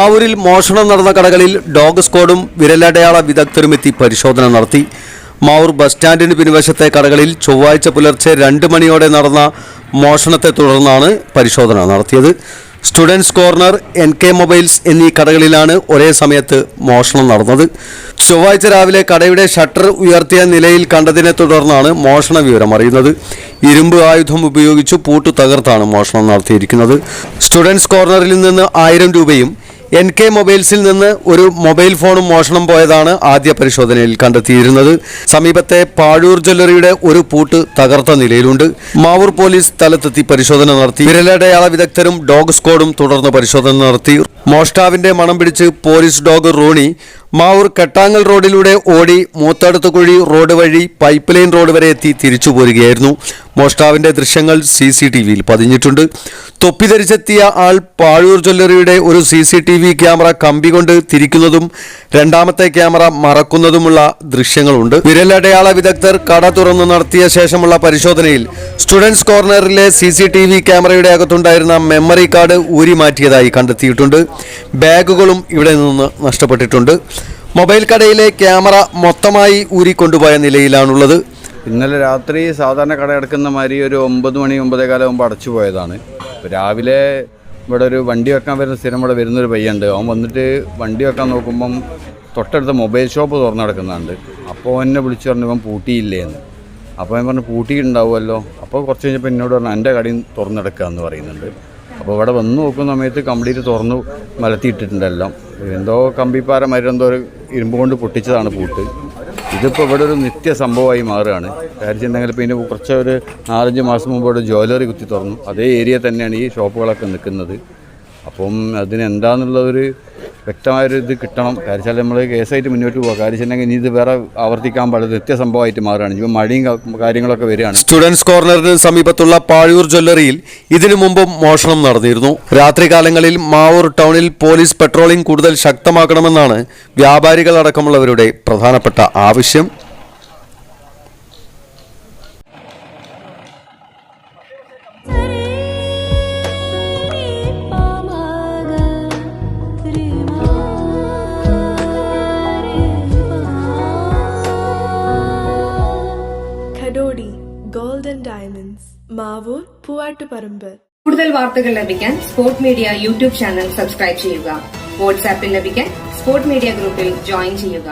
മാവൂരിൽ മോഷണം നടന്ന കടകളിൽ ഡോഗ് സ്ക്വാഡും വിരലടയാള വിദഗ്ധരുമെത്തി പരിശോധന നടത്തി. മാവൂർ ബസ് സ്റ്റാൻഡിന് പിൻവശത്തെ കടകളിൽ ചൊവ്വാഴ്ച പുലർച്ചെ 2 മണിയോടെ നടന്ന മോഷണത്തെ തുടർന്നാണ് പരിശോധന നടത്തിയത്. സ്റ്റുഡൻസ് കോർണർ, NK മൊബൈൽസ് എന്നീ കടകളിലാണ് ഒരേ സമയത്ത് മോഷണം നടന്നത്. ചൊവ്വാഴ്ച രാവിലെ കടയുടെ ഷട്ടർ ഉയർത്തിയ നിലയിൽ കണ്ടതിനെ തുടർന്നാണ് മോഷണ വിവരം അറിയുന്നത്. ഇരുമ്പ് ആയുധം ഉപയോഗിച്ച് പൂട്ട് തകർത്താണ് മോഷണം നടത്തിയിരിക്കുന്നത്. സ്റ്റുഡൻസ് കോർണറിൽ നിന്ന് 1000 രൂപയും NK മൊബൈൽസിൽ നിന്ന് ഒരു മൊബൈൽ ഫോണും മോഷണം പോയതാണ് ആദ്യ പരിശോധനയിൽ കണ്ടെത്തിയിരുന്നത്. സമീപത്തെ പാഴൂർ ജ്വല്ലറിയുടെ ഒരു പൂട്ട് തകർത്ത നിലയിലുണ്ട്. മാവൂർ പോലീസ് സ്ഥലത്തെത്തി പരിശോധന നടത്തി. വിരലടയാള വിദഗ്ധരും ഡോഗ് സ്ക്വാഡും തുടർന്ന് പരിശോധന നടത്തി. മോഷ്ടാവിന്റെ മണം പിടിച്ച് പോലീസ് ഡോഗ് റോണി മാവൂർ കെട്ടാങ്ങൽ റോഡിലൂടെ ഓടി മൂത്തടുത്തുകുഴി റോഡ് വഴി പൈപ്പ് ലൈൻ റോഡ് വരെ എത്തി തിരിച്ചു പോരുകയായിരുന്നു. മോഷ്ടാവിന്റെ ദൃശ്യങ്ങൾ CCTVയിൽ പതിഞ്ഞിട്ടുണ്ട്. തൊപ്പി ധരിച്ചെത്തിയ ആൾ പാഴൂർ ജ്വല്ലറിയുടെ ഒരു CCTV ക്യാമറ കമ്പി കൊണ്ട് തിരിക്കുന്നതും രണ്ടാമത്തെ ക്യാമറ മറക്കുന്നതുമുള്ള ദൃശ്യങ്ങളുണ്ട്. വിരലടയാള വിദഗ്ധർ കട തുറന്നു നടത്തിയ ശേഷമുള്ള പരിശോധനയിൽ സ്റ്റുഡൻസ് കോർണറിലെ CCTV ക്യാമറയുടെ അകത്തുണ്ടായിരുന്ന മെമ്മറി കാർഡ് ഊരി മാറ്റിയതായി കണ്ടെത്തിയിട്ടുണ്ട്. ബാഗുകളും ഇവിടെ നിന്ന് നഷ്ടപ്പെട്ടിട്ടുണ്ട്. മൊബൈൽ കടയിലെ ക്യാമറ മൊത്തമായി ഊരിക്കൊണ്ടുപോയ നിലയിലാണുള്ളത്. ഇന്നലെ രാത്രി സാധാരണ കട അടക്കുന്ന മാതിരി ഒരു 9 മണി 9:15 ആകുമ്പോൾ അടച്ചു പോയതാണ്. രാവിലെ ഇവിടെ ഒരു വണ്ടി വെക്കാൻ വരുന്ന സ്ഥിരം ഇവിടെ വരുന്നൊരു പയ്യുണ്ട്. അവൻ വന്നിട്ട് വണ്ടി വെക്കാൻ നോക്കുമ്പം തൊട്ടടുത്ത മൊബൈൽ ഷോപ്പ് തുറന്നു കിടക്കുന്നുണ്ട്. അപ്പോൾ എന്നെ വിളിച്ചു പറഞ്ഞു ഇവൻ പൂട്ടിയില്ലേന്ന്. അപ്പോൾ ഞാൻ പറഞ്ഞു പൂട്ടിയിട്ടുണ്ടാവുമല്ലോ. അപ്പോൾ കുറച്ച് കഴിഞ്ഞപ്പോൾ എന്നോട് പറഞ്ഞു എൻ്റെ കടയും തുറന്നെടുക്കുക എന്ന് പറയുന്നുണ്ട്. അപ്പോൾ ഇവിടെ വന്ന് നോക്കുന്ന സമയത്ത് കംപ്ലീറ്റ് തുറന്നു മലത്തിയിട്ടിട്ടുണ്ടെല്ലാം. എന്തോ കമ്പിപ്പാര മരുന്നെന്തോ ഒരു ഇരുമ്പ് കൊണ്ട് പൊട്ടിച്ചതാണ് പൂട്ട്. ഇതിപ്പോൾ ഇവിടെ ഒരു നിത്യ സംഭവമായി മാറുകയാണ്. കാര്യമെന്നുണ്ടെങ്കിൽ ഇപ്പോൾ ഇതിന് കുറച്ച് ഒരു 4-5 മാസം മുമ്പ് ഇവിടെ ജ്വല്ലറി കുത്തി തുറന്നു. അതേ ഏരിയ തന്നെയാണ് ഈ ഷോപ്പുകളൊക്കെ നിൽക്കുന്നത്. അപ്പം അതിനെന്താണെന്നുള്ളതൊരു വ്യക്തമായൊരു ഇത് കിട്ടണം. കാര്യം നമ്മൾ കേസായിട്ട് മുന്നോട്ട് പോകുക. കാര്യം ഇനി ഇത് വേറെ ആവർത്തിക്കാൻ പാടില്ല. നിത്യസംഭവമായിട്ട് മാറുകയാണ്. ഇപ്പോൾ മഴയും കാര്യങ്ങളൊക്കെ വരികയാണ്. സ്റ്റുഡൻസ് കോർണറിന് സമീപത്തുള്ള പാഴൂർ ജ്വല്ലറിയിൽ ഇതിനു മുമ്പും മോഷണം നടന്നിരുന്നു. രാത്രികാലങ്ങളിൽ മാവൂർ ടൗണിൽ പോലീസ് പെട്രോളിംഗ് കൂടുതൽ ശക്തമാക്കണമെന്നാണ് വ്യാപാരികളടക്കമുള്ളവരുടെ പ്രധാനപ്പെട്ട ആവശ്യം. Golden Diamonds, Mavoor, Poovattuparamba. കൂടുതൽ വാർത്തകൾ ലഭിക്കാൻ sport media YouTube channel subscribe ചെയ്യുക. വാട്സാപ്പിൽ ലഭിക്കാൻ സ്പോർട് മീഡിയ ഗ്രൂപ്പിൽ ജോയിൻ ചെയ്യുക.